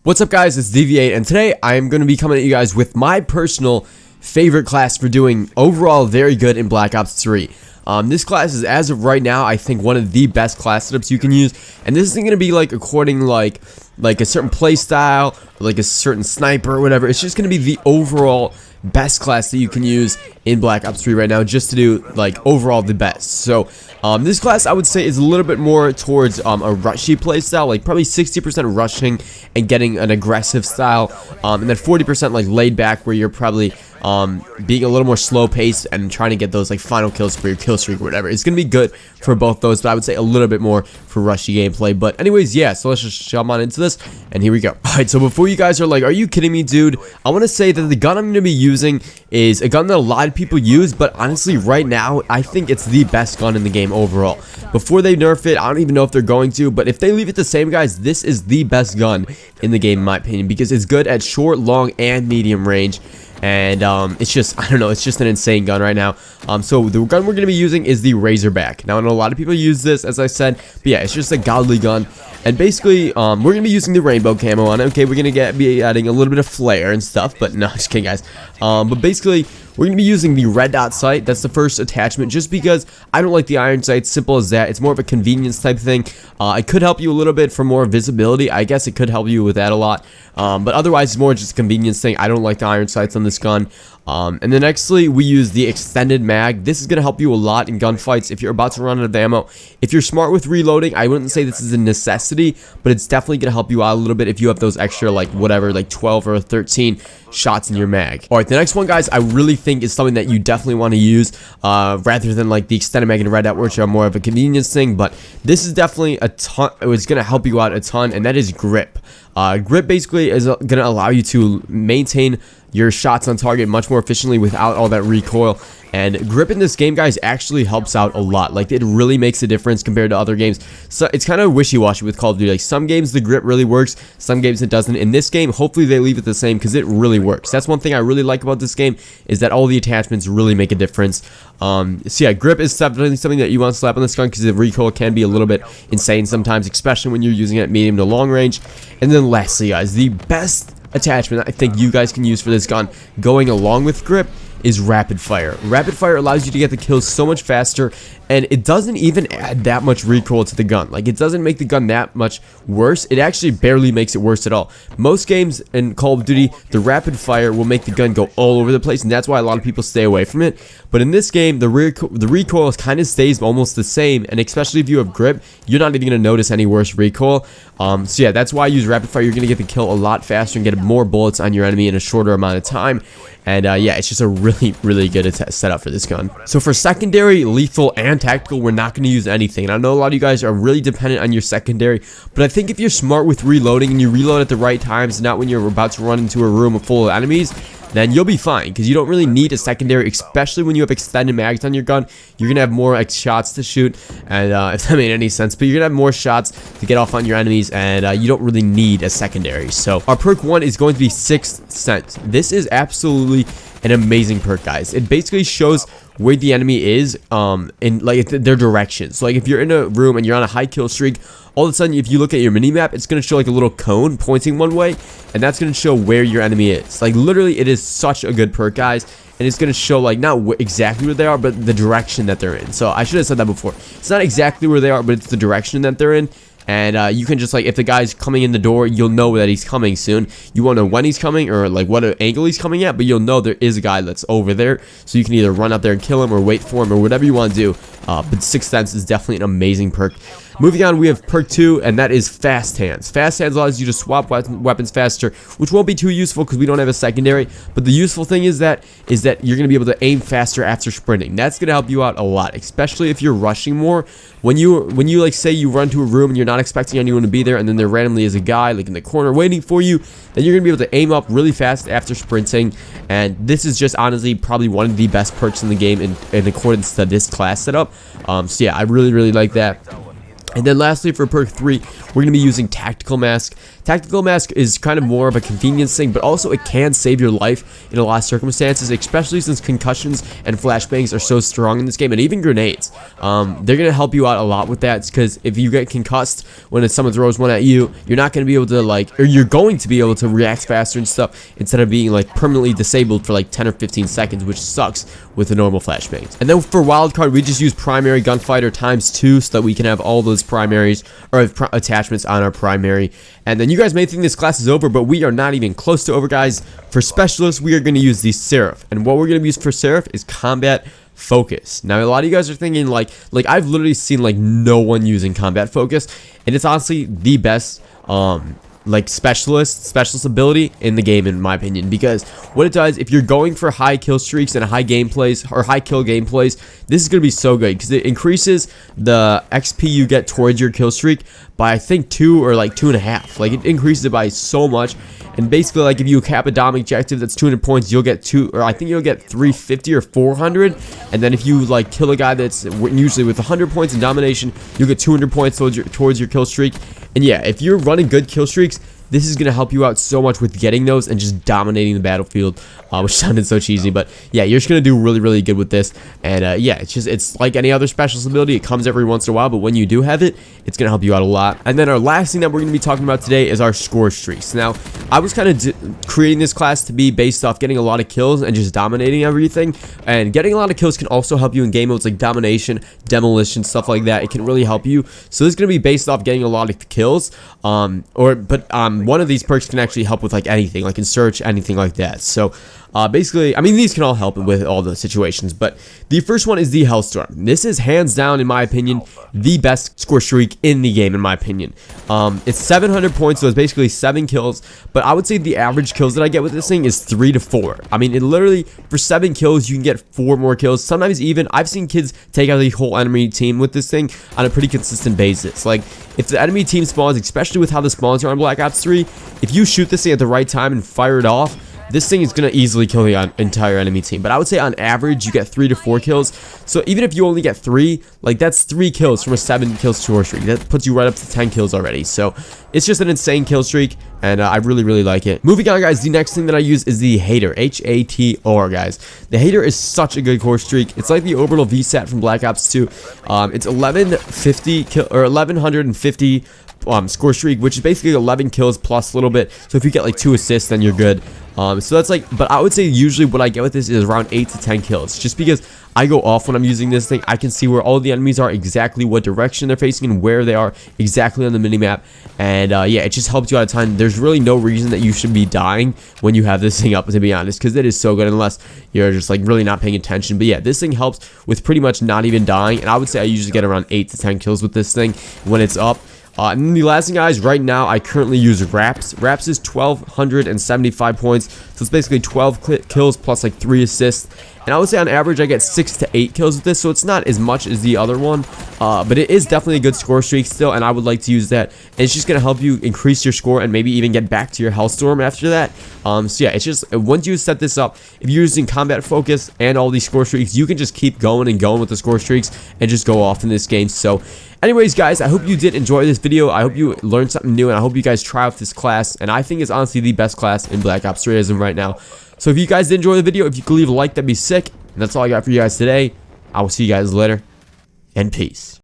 What's up, guys? It's Deviate, and today I am going to be coming at you guys with my personal favorite class for doing overall very good in Black Ops 3. This class is, as of right now, I think one of the best class setups you can use, and this isn't going to be like according like a certain play style, or like a certain sniper or whatever. It's just going to be the overall best class that you can use in Black Ops 3 right now, just to do like overall the best. So this class, I would say, is a little bit more towards a rushy play style, like probably 60% rushing and getting an aggressive style, and then 40% like laid back, where you're probably being a little more slow paced and trying to get those like final kills for your kill streak or whatever. It's gonna be good for both those, but I would say a little bit more for rushy gameplay. But anyways, yeah, so let's just jump on into this, and here we go. Alright, so before you guys are like, are you kidding me, dude? I want to say that the gun I'm gonna be using is a gun that a lot of people use, but honestly right now I think it's the best gun in the game overall. Before they nerf it, I don't even know if they're going to, but if they leave it the same, guys, this is the best gun in the game in my opinion, because it's good at short, long, and medium range. And it's just, I don't know, it's just an insane gun right now. So the gun we're going to be using is the Razorback. Now, I know a lot of people use this, as I said, but yeah, it's just a godly gun. And basically, we're going to be using the rainbow camo on it. Okay, we're going to be adding a little bit of flare and stuff, but no, just kidding, guys. But basically, we're going to be using the red dot sight. That's the first attachment, just because I don't like the iron sight. Simple as that. It's more of a convenience type thing. It could help you a little bit for more visibility. I guess it could help you with that a lot. But otherwise, it's more just a convenience thing. I don't like the iron sights on this gun. And then nextly, we use the extended mag. This is going to help you a lot in gunfights if you're about to run out of ammo. If you're smart with reloading, I wouldn't say this is a necessity, but it's definitely going to help you out a little bit if you have those extra, like, whatever, like 12 or 13 shots in your mag. Alright, the next one, guys, I really think is something that you definitely want to use, rather than, like, the extended mag and red dot, which are more of a convenience thing, but this is definitely a ton. It's going to help you out a ton, and that is grip. Grip basically is going to allow you to maintain your shots on target much more efficiently without all that recoil. And grip in this game, guys, actually helps out a lot. Like, it really makes a difference compared to other games. So it's kind of wishy-washy with Call of Duty. Like, some games the grip really works, some games it doesn't. In this game, hopefully they leave it the same, because it really works. That's one thing I really like about this game, is that all the attachments really make a difference. So yeah, grip is definitely something that you want to slap on this gun, because the recoil can be a little bit insane sometimes, especially when you're using it at medium to long range. And then lastly, guys, the best attachment I think you guys can use for this gun going along with grip is rapid fire. Rapid fire allows you to get the kills so much faster, and it doesn't even add that much recoil to the gun. Like, it doesn't make the gun that much worse. It actually barely makes it worse at all. Most games in Call of Duty, the rapid fire will make the gun go all over the place, and that's why a lot of people stay away from it. But in this game, the recoil kind of stays almost the same, and especially if you have grip, you're not even going to notice any worse recoil. So yeah, that's why I use rapid fire. You're going to get the kill a lot faster and get more bullets on your enemy in a shorter amount of time. And yeah, it's just a really good setup for this gun. So for secondary, lethal, and tactical, we're not going to use anything. And I know a lot of you guys are really dependent on your secondary, but I think if you're smart with reloading and you reload at the right times, not when you're about to run into a room full of enemies, then you'll be fine, because you don't really need a secondary, especially when you have extended mags on your gun. You're going to have more shots to shoot, and if that made any sense, but you're going to have more shots to get off on your enemies, and you don't really need a secondary. So our perk 1 is going to be Sixth Sense. This is absolutely an amazing perk, guys. It basically shows where the enemy is in like their direction. So like, if you're in a room and you're on a high kill streak, all of a sudden, if you look at your mini-map, it's going to show like a little cone pointing one way, and that's going to show where your enemy is. Like, literally, it is such a good perk, guys, and it's going to show like not exactly where they are, but the direction that they're in. So I should have said that before. It's not exactly where they are, but it's the direction that they're in. And you can just, like, if the guy's coming in the door, you'll know that he's coming soon. You won't know when he's coming or like what angle he's coming at, but you'll know there is a guy that's over there. So you can either run out there and kill him, or wait for him, or whatever you want to do. But Sixth Sense is definitely an amazing perk. Moving on, we have perk 2, and that is Fast Hands. Fast Hands allows you to swap weapons faster, which won't be too useful because we don't have a secondary. But the useful thing is that you're going to be able to aim faster after sprinting. That's going to help you out a lot, especially if you're rushing more. When you like, say you run to a room and you're not expecting anyone to be there, and then there randomly is a guy like in the corner waiting for you, then you're going to be able to aim up really fast after sprinting. And this is just honestly probably one of the best perks in the game in accordance to this class setup. So yeah, I really like that. And then lastly, for perk 3, we're going to be using Tactical Mask. Tactical Mask is kind of more of a convenience thing, but also it can save your life in a lot of circumstances, especially since concussions and flashbangs are so strong in this game, and even grenades. They're going to help you out a lot with that, because if you get concussed when someone throws one at you, you're not going to be able to, or you're going to be able to react faster and stuff, instead of being, permanently disabled for, 10 or 15 seconds, which sucks with the normal flashbangs. And then for wildcard, we just use primary gunfighter ×2, so that we can have all those primaries or attachments on our primary. And then you guys may think this class is over, but we are not even close to over, guys. For specialists, we are going to use the Seraph, and what we're going to use for Seraph is combat focus. Now a lot of you guys are thinking like I've literally seen no one using combat focus, and it's honestly the best specialist ability in the game, in my opinion, because what it does, if you're going for high kill streaks and high gameplays or high kill gameplays, this is going to be so good, because it increases the XP you get towards your kill streak by I think 2 or 2.5. It increases it by so much. And basically, if you cap a dom objective that's 200 points, you'll get 350 or 400. And then if you kill a guy that's usually with 100 points in domination, you'll get 200 points towards your kill streak. And yeah, if you're running good kill streaks, this is going to help you out so much with getting those and just dominating the battlefield, which sounded so cheesy, but yeah, you're just going to do really, really good with this. And yeah, it's like any other specialist ability. It comes every once in a while, but when you do have it, it's going to help you out a lot. And then our last thing that we're going to be talking about today is our score streaks. Now, I was kind of creating this class to be based off getting a lot of kills and just dominating everything. And getting a lot of kills can also help you in game modes like domination, demolition, stuff like that. It can really help you. So this is going to be based off getting a lot of kills. One of these perks can actually help with anything, in search, anything like that. So basically, I mean, these can all help with all the situations, but the first one is the Hellstorm. This is hands down, in my opinion, the best score streak in the game, in my opinion. It's 700 points, so it's basically 7 kills, but I would say the average kills that I get with this thing is 3 to 4. I mean, it literally, for 7 kills, you can get 4 more kills. Sometimes even, I've seen kids take out the whole enemy team with this thing on a pretty consistent basis. If the enemy team spawns, especially with how the spawns are on Black Ops 3, if you shoot this thing at the right time and fire it off, this thing is going to easily kill the entire enemy team. But I would say on average, you get 3 to 4 kills. So even if you only get 3, that's 3 kills from a 7 kills score streak. That puts you right up to 10 kills already. So it's just an insane kill streak, and I really, really like it. Moving on, guys, the next thing that I use is the Hater, H-A-T-R, guys. The Hater is such a good core streak. It's like the Orbital VSAT from Black Ops 2. It's 1150 score streak, which is basically 11 kills plus a little bit. So if you get 2 assists, then you're good. So that's but I would say usually what I get with this is around 8 to 10 kills, just because I go off when I'm using this thing. I can see where all the enemies are, exactly what direction they're facing, and where they are exactly on the minimap. And yeah, it just helps you out a ton. There's really no reason that you should be dying when you have this thing up, to be honest, because it is so good, unless you're just really not paying attention. But yeah, this thing helps with pretty much not even dying, and I would say I usually get around 8 to 10 kills with this thing when it's up. And then the last thing, guys, right now I currently use Raps. Raps is 1,275 points, so it's basically 12 kills plus 3 assists. And I would say on average I get 6 to 8 kills with this, so it's not as much as the other one, but it is definitely a good score streak still, and I would like to use that. And it's just going to help you increase your score and maybe even get back to your Hellstorm after that. So yeah, it's just, once you set this up, if you're using combat focus and all these score streaks, you can just keep going and going with the score streaks and just go off in this game. So anyways, guys, I hope you did enjoy this video. I hope you learned something new, and I hope you guys try out this class, and I think it's honestly the best class in Black Ops 3 as of right now. So if you guys did enjoy the video, if you could leave a like, that'd be sick. And that's all I got for you guys today. I will see you guys later, and peace.